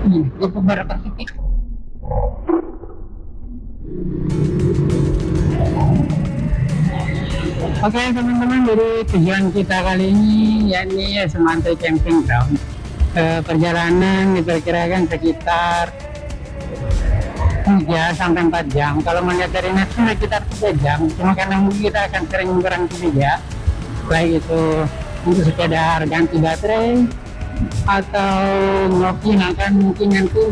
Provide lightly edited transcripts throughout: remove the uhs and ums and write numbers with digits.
Di beberapa titik. Oke teman-teman, jadi tujuan kita kali ini yakni Semantai Camping Ground. Perjalanan diperkirakan sekitar 3 sampai 4 jam. Kalau melihat dari nasi sekitar 3 jam. Cuma karena mungkin kita akan sering berhenti juga, baik itu untuk sekedar ganti baterai atau ngopi makan mungkin nanti.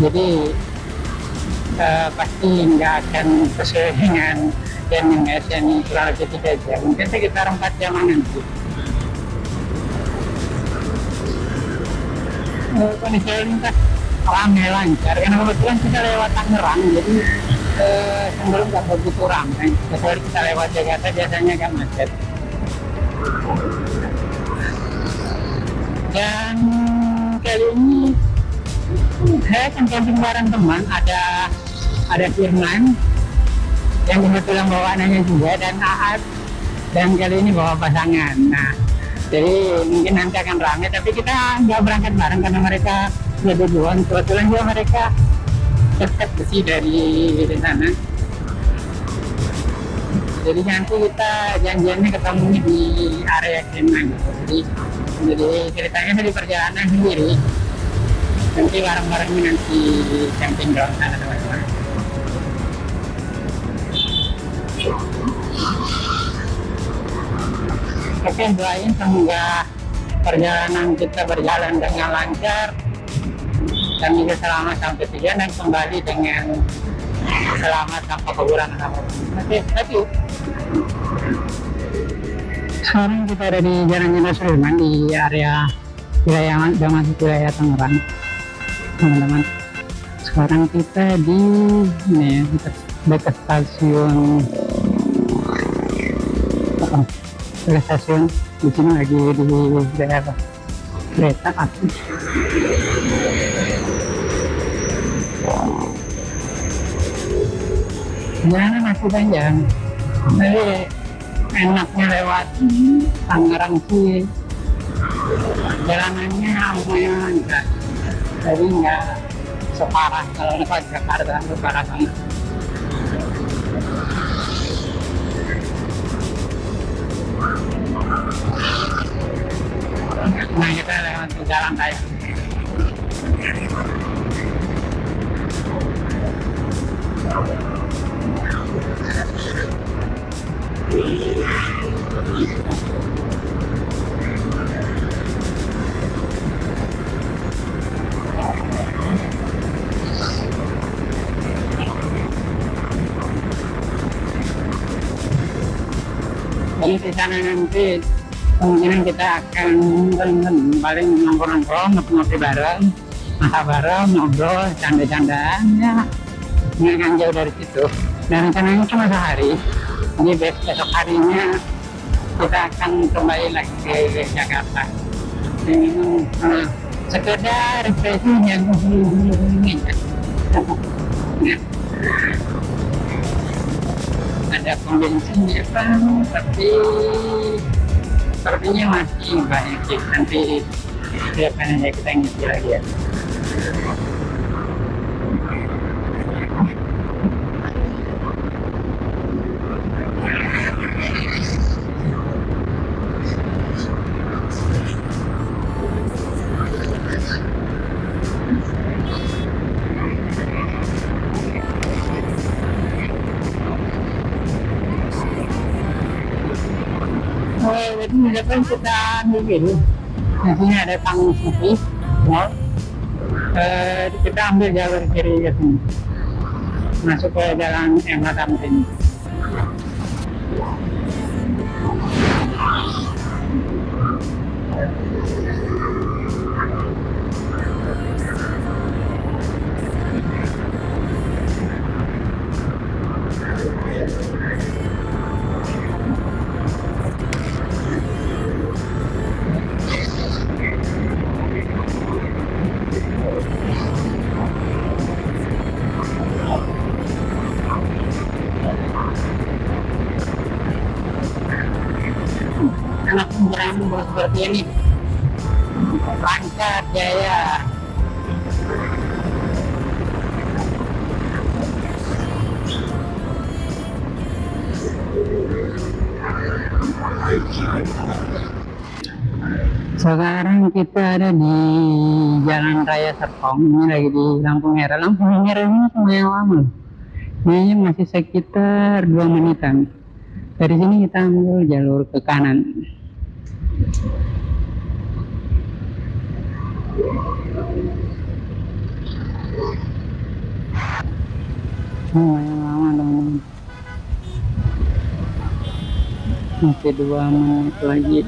Jadi pasti nggak akan sesuai dengan yang ini kurang lebih 3 jam. Mungkin sekitar 4 jam nanti. Kondisi lalu lintas ramai lancar karena kebetulan kita lewat Tangerang, jadi cenderung nggak begitu ramai. Kecuali kita lewat Jakarta biasanya agak macet. Dan kali ini saya akan camping bareng teman, ada Firman yang kebetulan bawa anaknya juga, dan Aad, dan kali ini bawa pasangan. Nah, jadi mungkin nanti akan ramai, tapi kita nggak berangkat bareng karena mereka sudah duluan. Kebetulan juga mereka dekat sih dari sana. Jadi nanti kita janjiannya ketemu di area Kemang. Jadi ceritanya di perjalanan sendiri. Nanti bareng-barengnya nanti camping ground sana teman-teman. Oke, doain semoga perjalanan kita berjalan dengan lancar dan juga selamat sampai tujuan dan kembali dengan selamat tanpa kekurangan apapun. Oke, thank you. Sekarang kita ada di Jalan Jenderal Sudirman di area wilayah Tangerang, teman-teman. Sekarang kita di ini ya, dekat stasiun. Stasiun di sini lagi di daerah kereta api. Jalanan masih panjang, jadi enaknya lewat Tangerang sih. Jalanannya lumayan enggak, jadi nggak separah kalau lewat Jakarta, separah banget. Nah, kita lewat jalan raya. Jadi di sana nanti kemungkinan kita akan paling nongkrong-nongkrong, ngopi bareng, masak bareng, ngobrol, canda-candaan, ya nggak akan jauh dari situ. Dan rencananya cuma sehari, jadi besok harinya kita akan kembali lagi ke Jakarta. Jadi sekedar refreshing yang ingin. Ada pom bensin ya Bang, tapi sepertinya masih banyak sih. Nanti siapkan aja kita ngisi lagi ya. Jadi depan kita ambil di sini ada panggung putih, kita ambil jalur kiri ke sini, masuk ke jalan MH Tamrin. Anak menjelang seperti ini. lancar jaya. Sekarang kita ada di Jalan Raya Serpong, ini lagi di lampu merah. Lampu merah ini lumayan lama. Ini masih sekitar 2 menitan. Dari sini kita ambil jalur ke kanan. Lumayan lama teman-teman. Masih 2 menit lagi.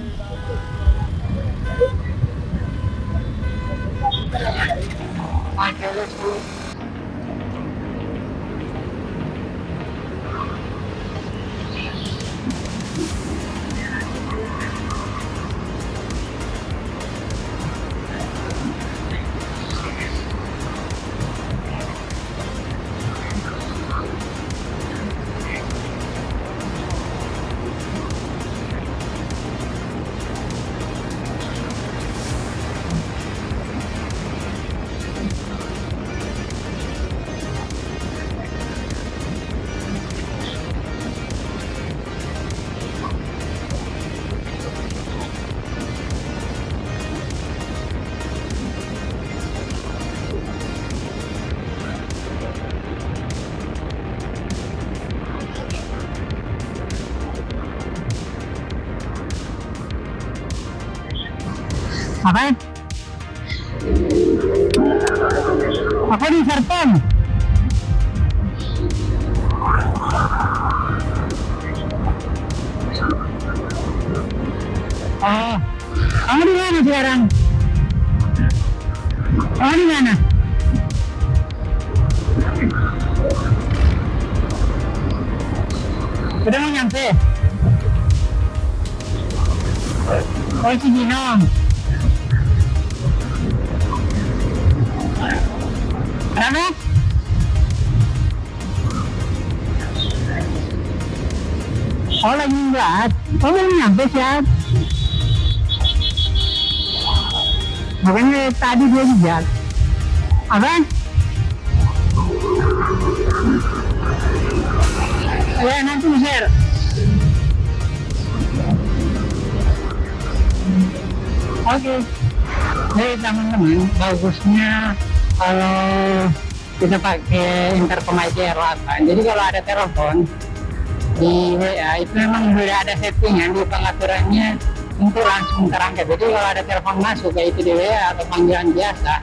Apa? Apa di Serpong? Oh, kamu di mana sekarang? Kamu di mana? Udah mau nyampe? Oh, Cibinong. Kenapa? Oh, lagi ngelas. Oh, belum nyampe siap. Makanya tadi dia lihat. Apa? Ya, nanti share. Oke. Jadi teman-teman, bagusnya kalau kita pakai intercom aja R8. Jadi kalau ada telepon di WA itu memang sudah ada settingan di pengaturannya untuk langsung terangkat. Jadi kalau ada telepon masuk kayak itu di WA atau panggilan biasa,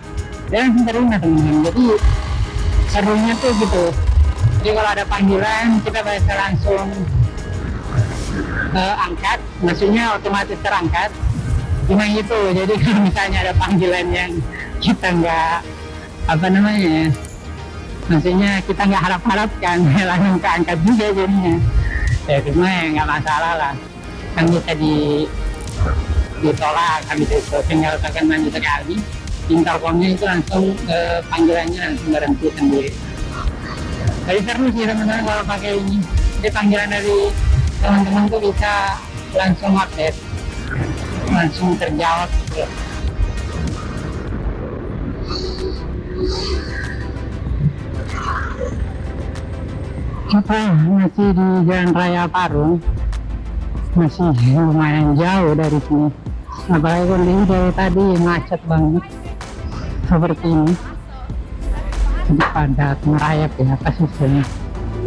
dia langsung terima teman-teman. Jadi serunya tuh gitu. Jadi kalau ada panggilan kita bisa langsung angkat, maksudnya otomatis terangkat. Cuma itu, jadi kalau misalnya ada panggilan yang kita nggak apa namanya, maksudnya kita nggak harap-harapkan langsung keangkat juga jadinya. Ya cuma nggak masalah lah, kan bisa ditolak, kan bisa itu tinggal tekan maju sekali, intercomnya itu langsung panggilannya langsung berhenti sendiri. Jadi seru sih teman-teman kalau pakai ini. Jadi panggilan dari teman-teman tuh bisa langsung update, langsung terjawab gitu. Kita masih di Jalan Raya Parung, masih lumayan jauh dari sini. Apalagi kondisi dari tadi macet banget seperti ini. Jadi padat merayap ya kasusnya.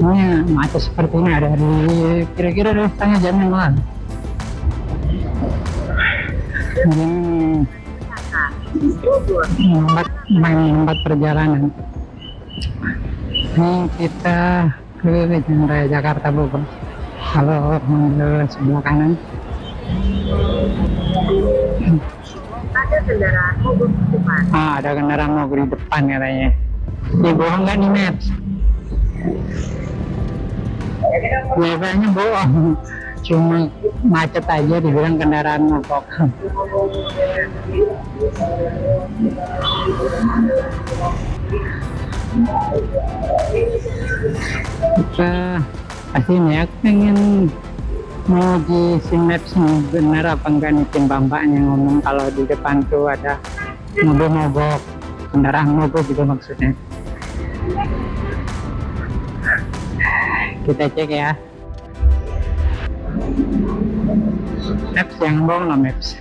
Ini macet seperti ini ada dari kira-kira dari setengah jam yang lalu. Ini membuat perjalanan. Ini kita ke Jalan Raya Jakarta Bogor. Kalau mengambil sebelah kanan ada kendaraan mogok di depan. Ada kendaraan mogok di depan katanya. Bohong nggak di Maps? Biasanya bohong, cuma macet aja dibilang kendaraan mogok. Kita pasti ya pengen menguji si Maps ini benar apa enggak nih tim bapaknya ngomong kalau di depan tuh ada mogok-mogok, kendaraan mogok gitu maksudnya. Kita cek ya. Maps yang bohong lah Maps.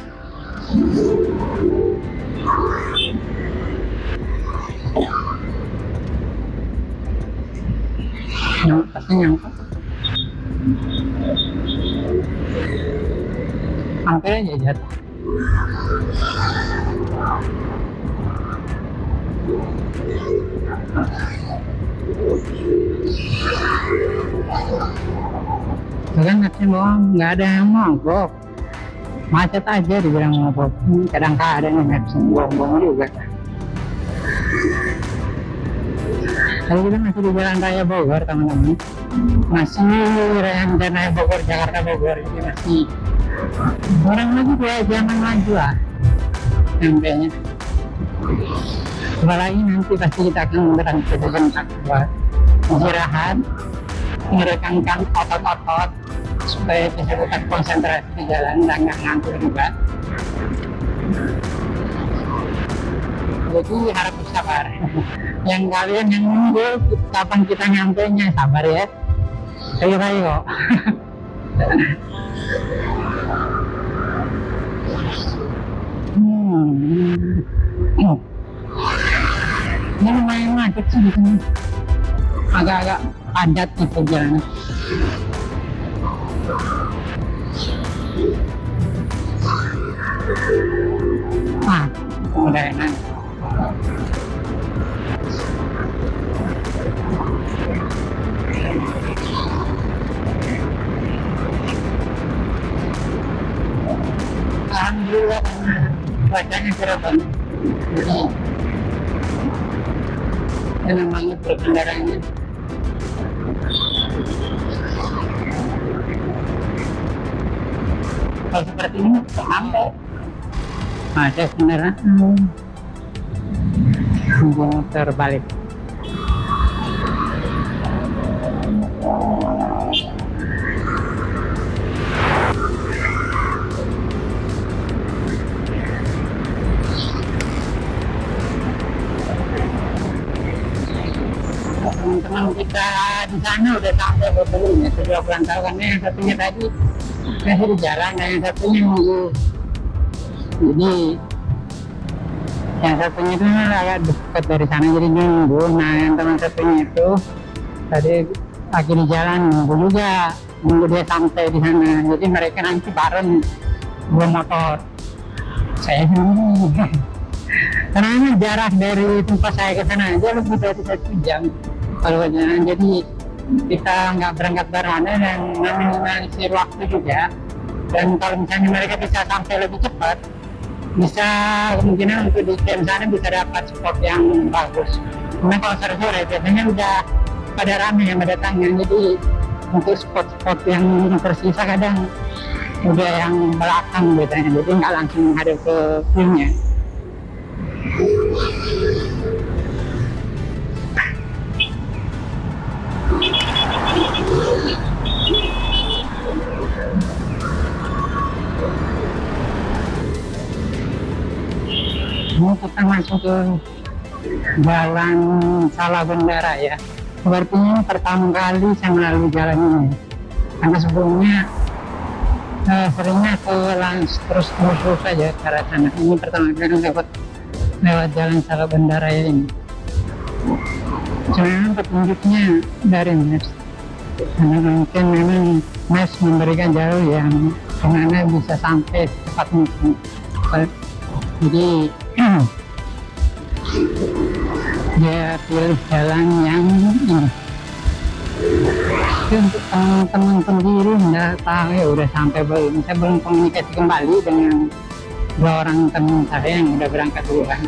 Pasti nyangka. Hampir aja jatuh. Kan Mapsnya bohong, nggak ada yang mogok. Macet aja dibilang mogok. Kadang-kadang Mapsnya bohong-bohong juga. Tadi kita masih di Jalan Raya Bogor teman-teman. Masih Jalan Raya Bogor, Jakarta Bogor ini masih orang lagi 2 jaman lagi lah sampainya. Apalagi nanti pasti kita akan berhenti sebentar buat istirahat, merekangkan otot-otot supaya bisa tetap konsentrasi di jalan dan nggak ngantuk juga. Jadi harap bersabar. Yang kalian yang nunggu kapan kita nyampainya, sabar ya. Ayo. Ini lumayan macet sih di sini. Agak-agak padat gitu jalannya. Udah enak. Alhamdulillah cuacanya cerah banget. Jadi enak banget berkendaraannya. Kalau seperti ini sampai ada kendaraan terbalik. Teman-teman kita di sana udah sampai berbelum ya, kedua perantauannya, yang satunya tadi masih di jalan, yang satunya nunggu. Jadi yang satunya itu agak dekat dari sana jadi nunggu. Nah yang teman satunya itu tadi lagi di jalan nunggu juga, nunggu dia sampai di sana. Jadi mereka nanti bareng dua motor. Saya nunggu karena ini jarak dari tempat saya ke sana aja lebih dari 1 jam kalau jalan. Jadi kita nggak berangkat barengan dan meminimalisir waktu juga. Dan kalau misalnya mereka bisa sampai lebih cepat, bisa kemungkinan untuk di camp sana bisa dapat spot yang bagus. Karena kalau sore-sore biasanya udah pada ramai yang berdatangan, jadi untuk spot-spot yang tersisa kadang udah yang belakang biasanya, jadi nggak langsung menghadap ke view-nya. Ini kita masuk ke Jalan Salabenda ya. Sepertinya pertama kali saya melalui jalan ini. Karena sebelumnya seringnya ke terus saja ke arah sana. Ini pertama kali lewat Jalan Salabenda Raya ini. Cuma petunjuknya dari Maps. Karena mungkin memang Maps memberikan jalur yang kemana bisa sampai cepat mungkin. Jadi dia pilih jalan yang ini. Tapi untuk teman-teman sendiri nggak tahu ya udah sampai belum. Saya belum komunikasi kembali dengan 2 orang teman saya yang udah berangkat duluan.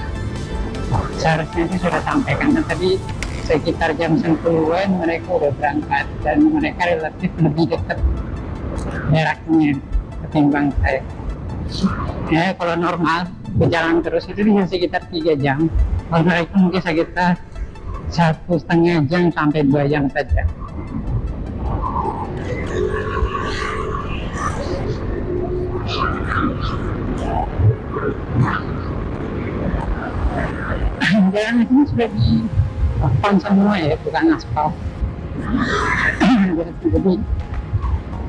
Seharusnya sih sudah sampaikan, tapi sekitar jam 10-an mereka udah berangkat dan mereka relatif lebih dekat jaraknya ketimbang saya. Ya kalau normal berjalan terus itu bisa sekitar 3 jam. Kalau mereka mungkin sekitar 1,5 jam sampai 2 jam saja. jalan ini sudah di papan semua ya, bukan aspal. Jadi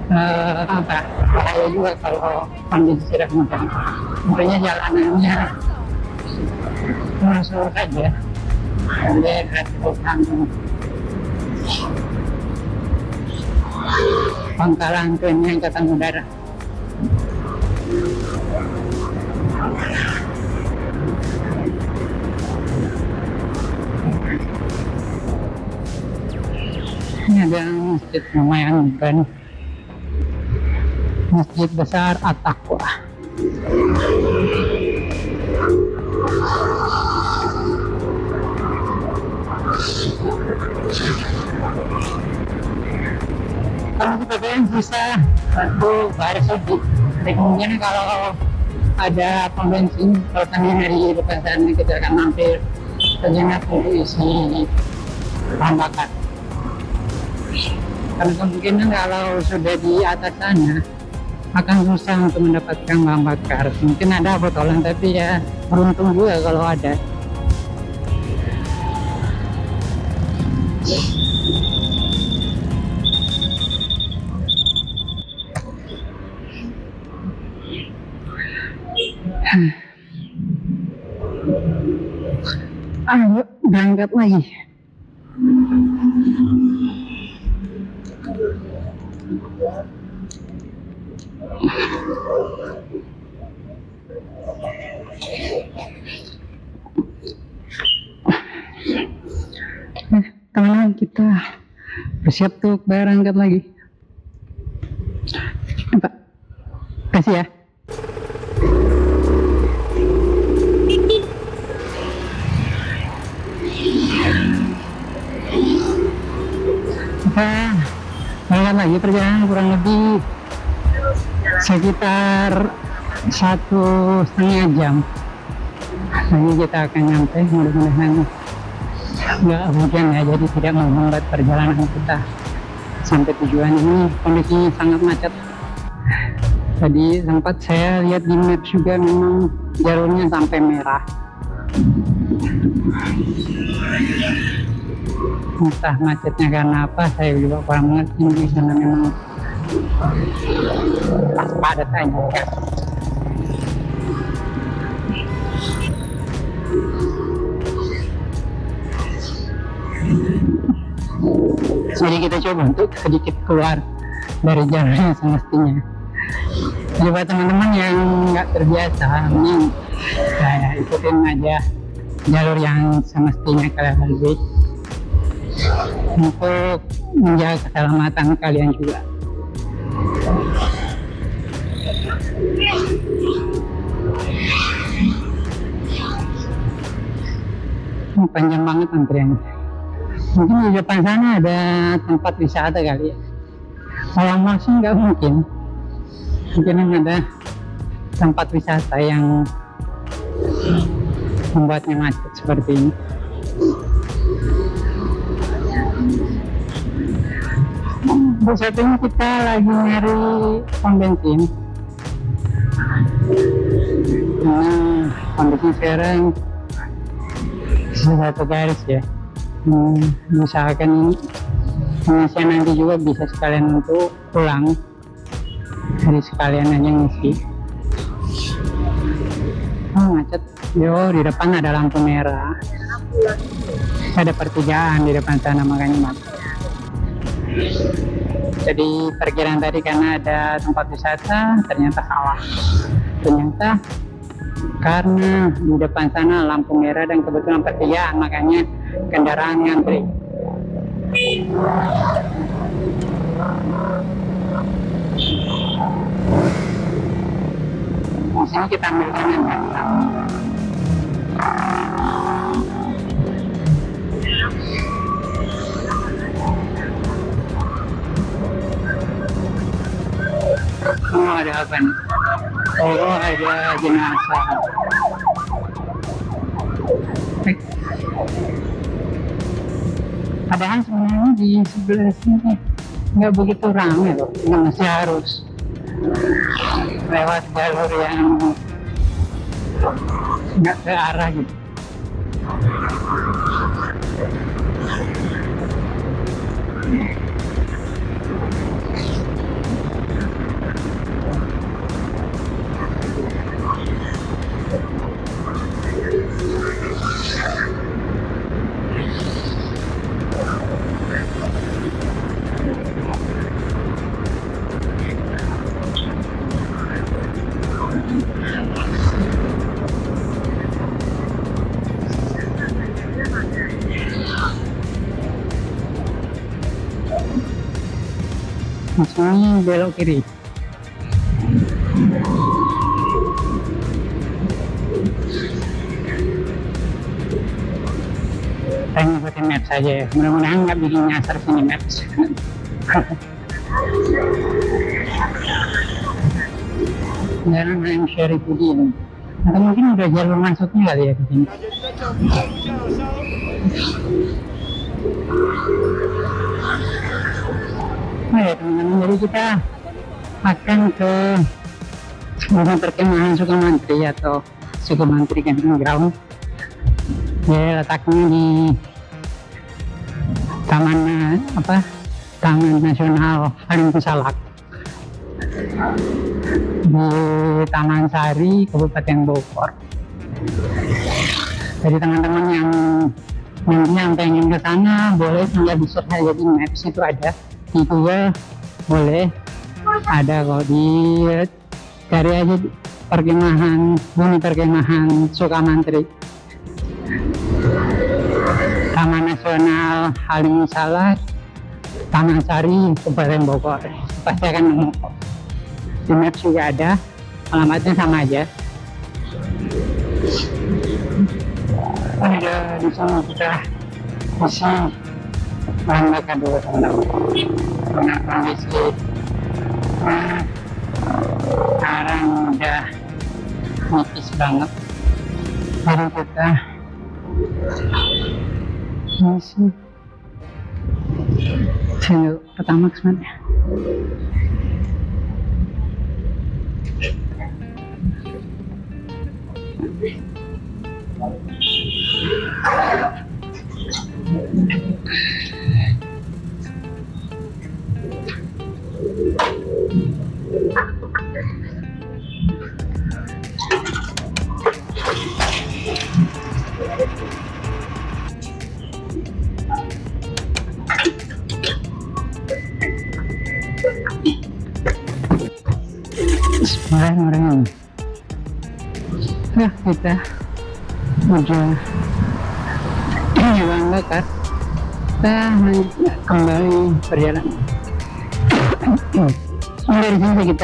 apa bahaya juga kalau kondisi sudah mudah. Makanya jalanannya langsung saja sampai ratusan Pangkalan TNI Angkatan Udara. Ini ada masjid lumayan keren, Masjid Besar At-Taqwa. Kalau di PPN bisa satu baris lebih. Kemudian kalau ada pom bensin, kalau kami dari depan sana kita akan mampir sejenak untuk isi bahan bakar. Karena kemungkinan kalau sudah di atas sana akan susah untuk mendapatkan bahan bakar. Mungkin ada botolan, tapi ya beruntung juga kalau ada. Ayo berangkat lagi. Teman-teman, kita bersiap untuk berangkat lagi. Pak, kasih ya. Kita berangkat lagi, perjalanan kurang lebih sekitar 1,5 jam. Lagi kita akan nyampe, mudah-mudahan nggak hujan ya, jadi tidak menghambat perjalanan kita sampai tujuan. Ini kondisinya sangat macet. Tadi sempat saya lihat di maps juga, memang jalurnya sampai merah. Entah macetnya karena apa, saya juga kurang mengerti, karena memang pas padat aja kan. Jadi kita coba untuk sedikit keluar dari jalurnya semestinya. Jadi buat teman-teman yang nggak terbiasa, ini saya ikutin aja jalur yang semestinya kalian lalui untuk menjaga keselamatan kalian juga. Panjang banget antriannya. Mungkin di depan sana ada tempat wisata kali ya. Kalau langsung nggak mungkin. Mungkin ada tempat wisata yang membuatnya macet seperti ini. Saat ini kita lagi nyari pom bensin. Nah, kondisi sekarang satu garis ya. Misalkan pengisian nanti juga bisa sekalian untuk pulang, jadi sekalian aja ngisi. Macet. Yo, di depan ada lampu merah. Ada pertigaan di depan sana, makanya macet. Jadi perkiraan tadi karena ada tempat wisata, ternyata salah. Ternyata karena di depan sana lampu merah dan kebetulan pertigaan, makanya kendaraan ngantri. Di sini kita ambil kanan. Oh, ada apa nih? Oh, ada jenazah. Padahal sebenarnya di sebelah sini nggak begitu ramai loh. Masih harus lewat jalur yang nggak ke arah gitu. Ini belok kiri. Saya ngikutin maps aja ya, mudah-mudahan nggak bikin nyasar sini maps. Jalan yang Syarifudin, atau mungkin udah jalur masuknya kali ya di sini. Oh ya teman-teman, jadi kita akan ke rumah perkemahan Sukamantri atau Sukamantri Camping Ground. Dia letaknya di Taman Nasional Halim Salak di Taman Sari, Kabupaten Bogor. Jadi teman-teman yang pengen ke sana boleh tinggal di search aja di maps, itu ada di Google, boleh ada kok, di cari aja Bumi Perkemahan Sukamantri, Taman Nasional Halim Salak, Taman Sari, Kabupaten Bogor. Pasti akan nemu. Di maps juga ada, alamatnya sama aja. Ada di sana kita bisa bahan bakar dulu teman-teman. Dengan kondisi sekarang udah nipis banget, jadi kita isi channel pertama kemana? Bismillahirrahmanirrahim. Nah, kita udah bahan bakar, kita kembali perjalanan. Dari sini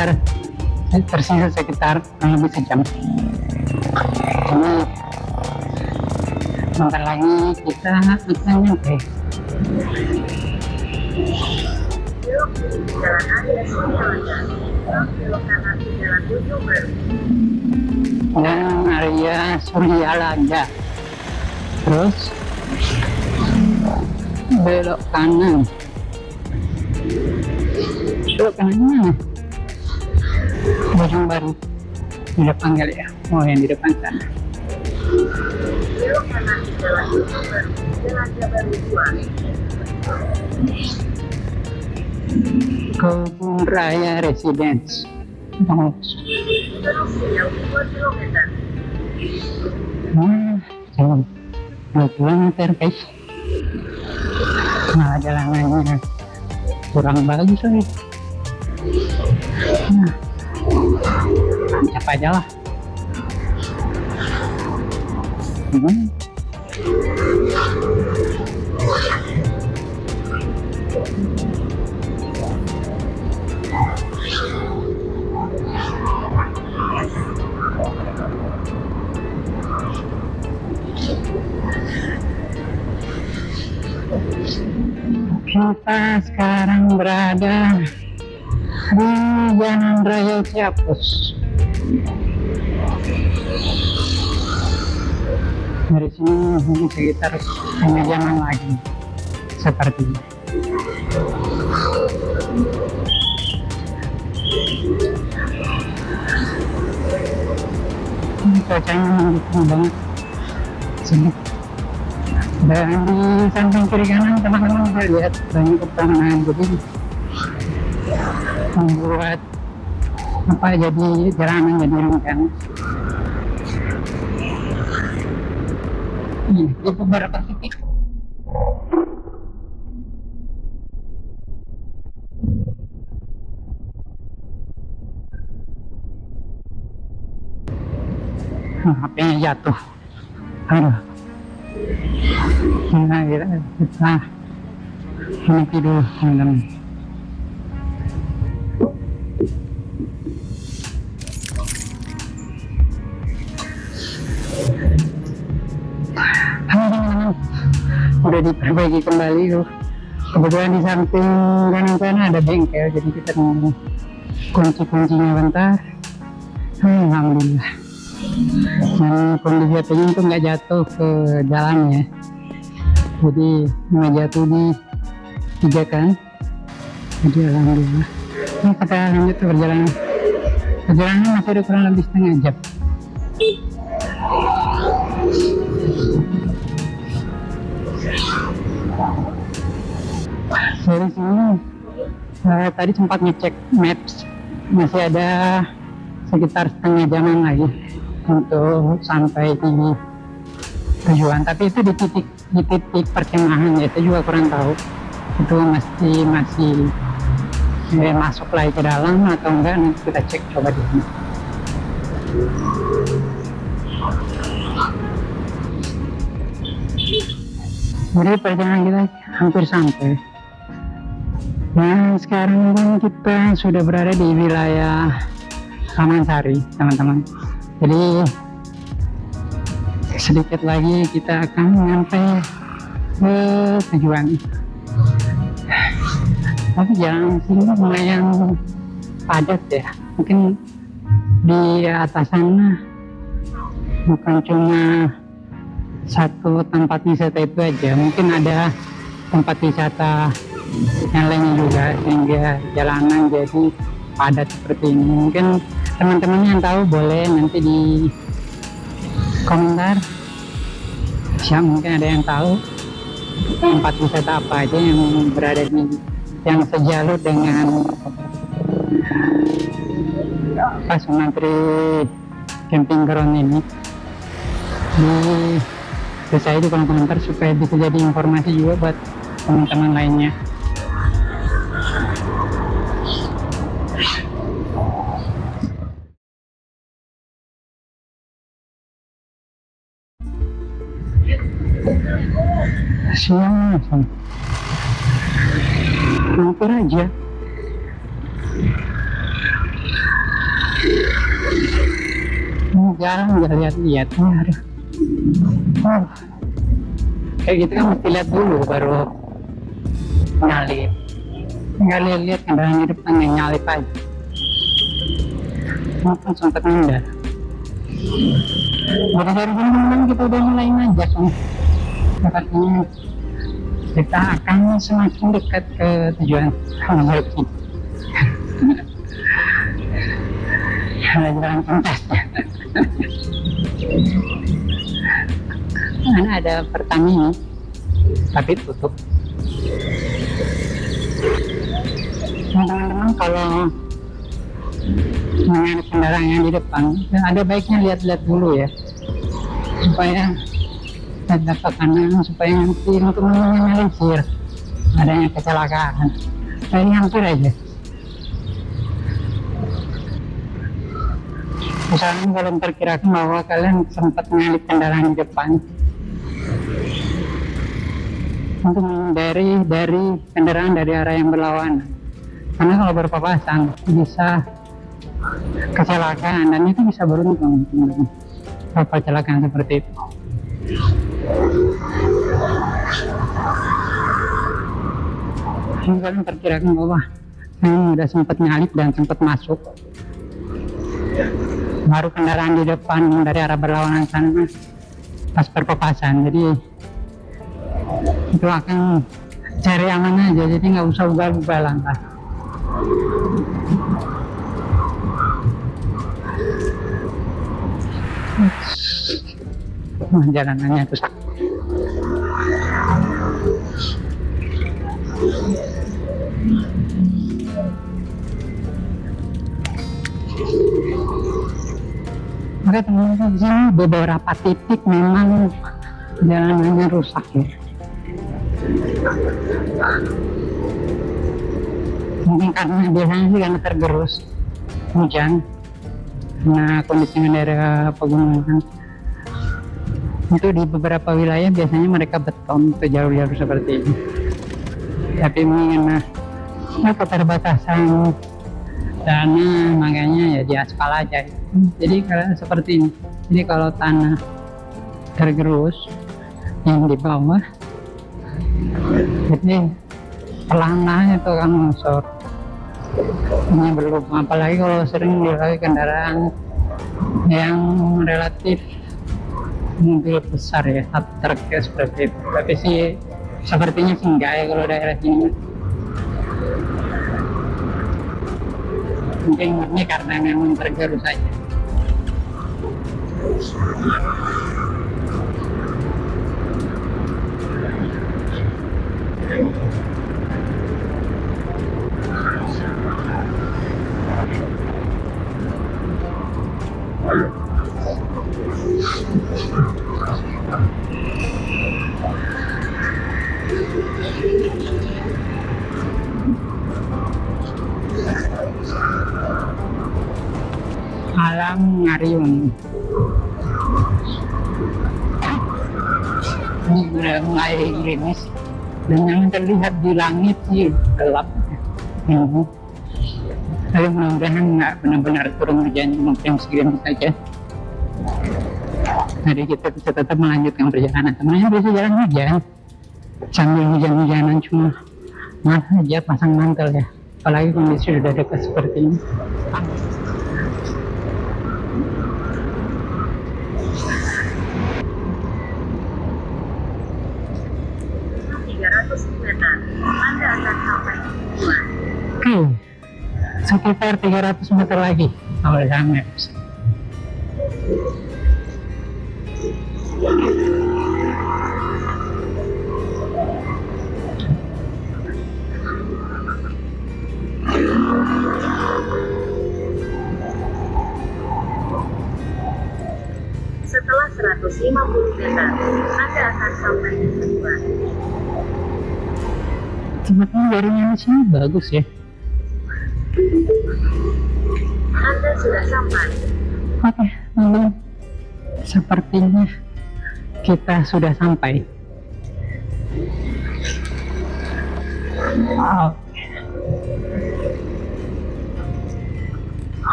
tersisa sekitar lebih sejam. Jadi bentar lagi kita akan nyampe. Jalan Arya Suryalaga, belok kanan di Jalan Ujung Baru. Jalan Arya Suryalaga, terus belok kanan. Belok kanan mana? Ujung Baru di depan kali ya. Oh, yang di depan sana. Belok kanan di Jalan Ujung Baru, Jalan Jabaru 2. Kebun Raya Residence. Terus sejauh 2 km. Jauh 2 kilometer guys. Nah, jalanannya kurang bagus nih. Nah, tancap aja lah. Kita sekarang berada di Jalan Raya Ciapus. Dari sini mungkin sekitar 5 jaman lagi sepertinya. Ini cuacanya mendukung banget sini. Dan di samping kiri kanan teman-teman bisa lihat banyak pepohonan, jadi membuat apa jadi jalanan jadi renggang. Ini di beberapa titik HP-nya jatuh. Aduh. Nah, kita nanti dulu teman-teman. Udah diperbaiki kembali tuh. Kebetulan di samping kanan sana ada bengkel, jadi kita nunggu kunci-kuncinya bentar. Alhamdulillah. Dan kondisi HP-nya itu nggak jatuh ke jalan ya, jadi nggak jatuh di pijakan. Jadi alhamdulillah. Ini kita lanjut ke perjalanan masih ada kurang lebih setengah jam. Dari sini tadi sempat ngecek maps, masih ada sekitar setengah jaman lagi untuk sampai di tujuan, tapi itu di titik perkemahan ya, itu juga kurang tahu itu masih masuk lagi ke dalam atau enggak, nanti kita cek coba di sini. Jadi perjalanan kita hampir sampai. Nah, sekarang kan kita sudah berada di wilayah Taman Sari, teman-teman. Jadi sedikit lagi kita akan sampai ke tujuan. Tapi jalan sini lumayan padat ya. Mungkin di atas sana bukan cuma satu tempat wisata itu aja, mungkin ada tempat wisata yang lainnya juga, sehingga jalanan jadi padat seperti ini. Mungkin teman-teman yang tahu boleh nanti di komentar ya, mungkin ada yang tahu tempat wisata apa aja yang berada di yang sejalur dengan Sunan Tri Camping Ground ini. Di saya di kolom komentar supaya bisa jadi informasi juga buat teman-teman lainnya. Siang langsung hampir aja. Jarang nggak lihat-lihat. Kayak gitu kan mesti lihat dulu baru nyalip. Nggak lihat kendaraan di depan yang nyalip aja. Makan sempat menghindar. Dari teman-teman kita udah mulai ngajak nih. Katanya kita akan semakin dekat ke tujuan berarti. Ada jalan pintas. Mana ada Pertamina tapi tutup. Teman-teman kalau mengenai kendaraan yang di depan, ada baiknya lihat-lihat dulu ya, supaya ada ke kanan, supaya nanti untuk meminimalisir adanya kecelakaan. Ini hampir aja. Misalnya kalau memperkirakan bahwa kalian sempat menyalip kendaraan di depan, untuk dari kendaraan dari arah yang berlawanan, karena kalau berpapasan bisa kecelakaan, dan itu bisa beruntung kalau kecelakaan seperti itu. Ini kalian perkirakan bahwa saya sudah sempat nyalip dan sempat masuk, baru kendaraan di depan dari arah berlawanan sana pas perpapasan, jadi itu akan cari aman aja, jadi nggak usah ubah-ubah langkah. Jalanannya rusak. Maka teman-teman di sini beberapa titik memang jalanannya rusak ya. Mungkin karena biasanya sih karena tergerus hujan, karena kondisi daerah pegunungan itu di beberapa wilayah biasanya mereka beton ke jalur-jalur seperti ini. Tapi karena keterbatasan dana makanya ya di aspal aja. Jadi kalau seperti ini, jadi kalau tanah tergerus yang di bawah, jadi pelan-pelan itu kan longsor. Ini belum, apalagi kalau sering dilalui kendaraan yang relatif mobil besar ya, truk ya seperti itu. Tapi sih sepertinya sih enggak ya kalau daerah sini. Mungkin ini karena memang tergerus saja. Alam Ngariung. Ini udah mulai gerimis dan yang terlihat di langit sih gelap. Tapi mudah-mudahan nggak benar-benar turun hujan, mungkin segini saja. Jadi kita bisa tetap melanjutkan perjalanan. Temennya bisa jalan hujan sambil hujan-hujanan, cuma malah aja pasang mantel ya. Apalagi kondisi sudah dekat seperti ini. 300 meter, Anda akan sampai di tujuan. Oke, sekitar 300 meter lagi awal sampai. Setelah 150 meter, Anda akan sampai di tujuan. Tempatnya warungnya di sini bagus ya. Anda sudah sampai. Oke, lalu sepertinya kita sudah sampai.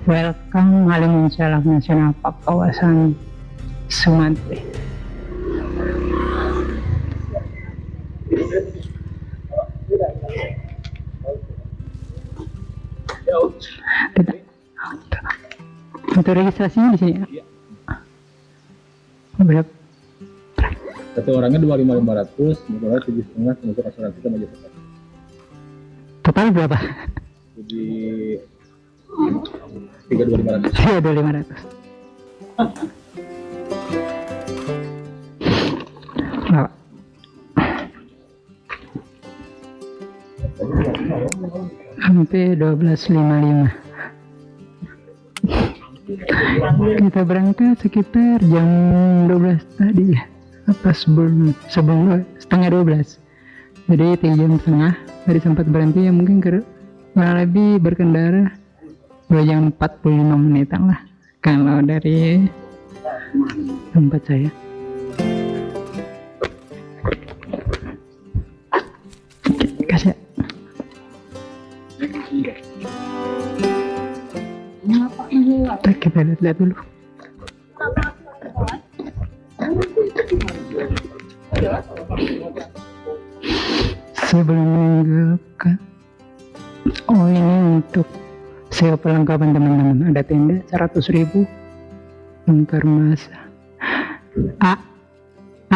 Welcome Halimun Salak Nasional Park kawasan Sumantri. Untuk registrasinya di sini ya? Berapa? Satu orangnya 25.500, motornya 7,5 termasuk asuransi sama jasa pajak. Total berapa? Jadi 32.500. Iya, 2500. Bapak. Sampai 12.55. Kita berangkat sekitar jam 12 tadi ya, atau sebelum setengah 12. Jadi 3 jam setengah dari sempat berhenti ya, mungkin kurang lebih berkendara 2 jam 45 menitan lah kalau dari tempat saya. Kasih. Kita lihat dulu. Sebelum meninggalkan, oh ini untuk sewa perlengkapan teman-teman, ada tenda 100.000 bongkar masa.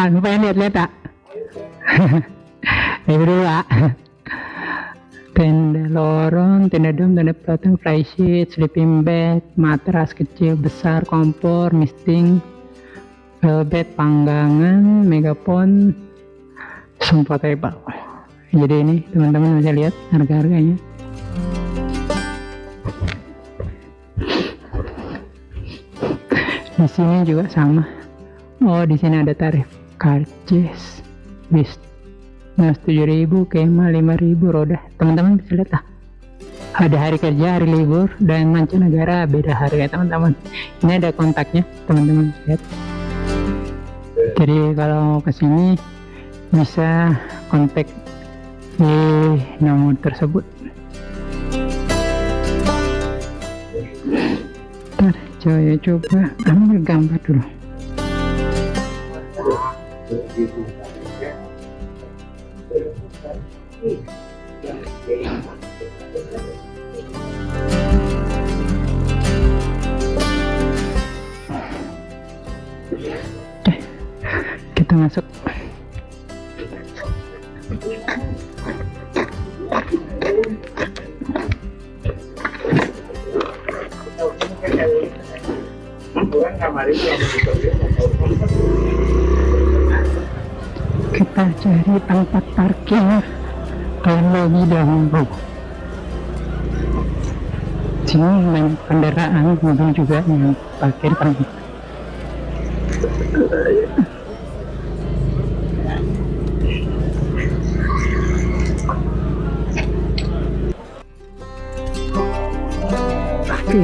Lupa lihat-lihat ini dulu tenda lorong, tenda dom, tenda pelotong, flysheet, sleeping bag, matras kecil besar, kompor, misting, velvet, panggangan, megapon, comfortable. Jadi ini teman-teman bisa lihat harga-harganya. Di sini juga sama. Oh, di sini ada tarif karcis bis. Nah, 7.000, kema 5.000, roda. Teman-teman bisa lihat lah. Ada hari kerja, hari libur, dan mancanegara beda harga teman-teman. Ini ada kontaknya, teman-teman bisa lihat. Jadi kalau kesini bisa kontak di nomor tersebut. Ntar saya coba ambil gambar dulu. Oke, kita masuk. Kita cari tempat parkir terlebih dahulu. Sini banyak kendaraan, mobil juga yang parkir parkir. Oke.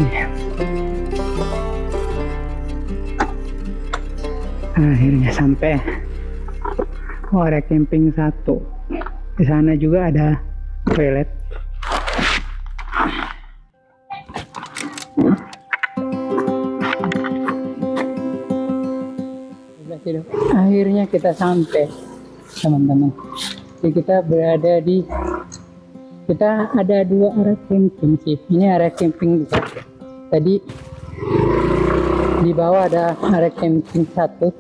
Akhirnya sampai. Oh, ada camping 1. Di sana juga ada toilet. Akhirnya kita sampai, teman-teman. Jadi kita ada 2 area camping sih. Ini area camping 2. Tadi di bawah ada area camping 1.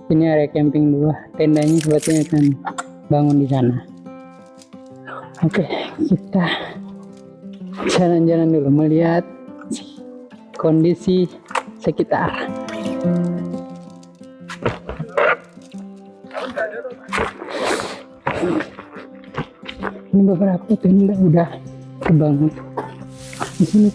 Ini area camping 2. Tendanya sepertinya akan bangun di sana. Oke, kita jalan-jalan dulu melihat kondisi sekitar. Ini beberapa tenda udah terbangun di sini.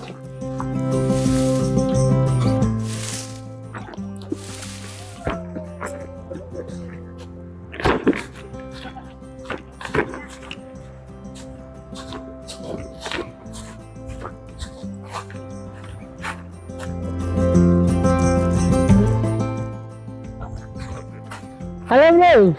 Halo bro.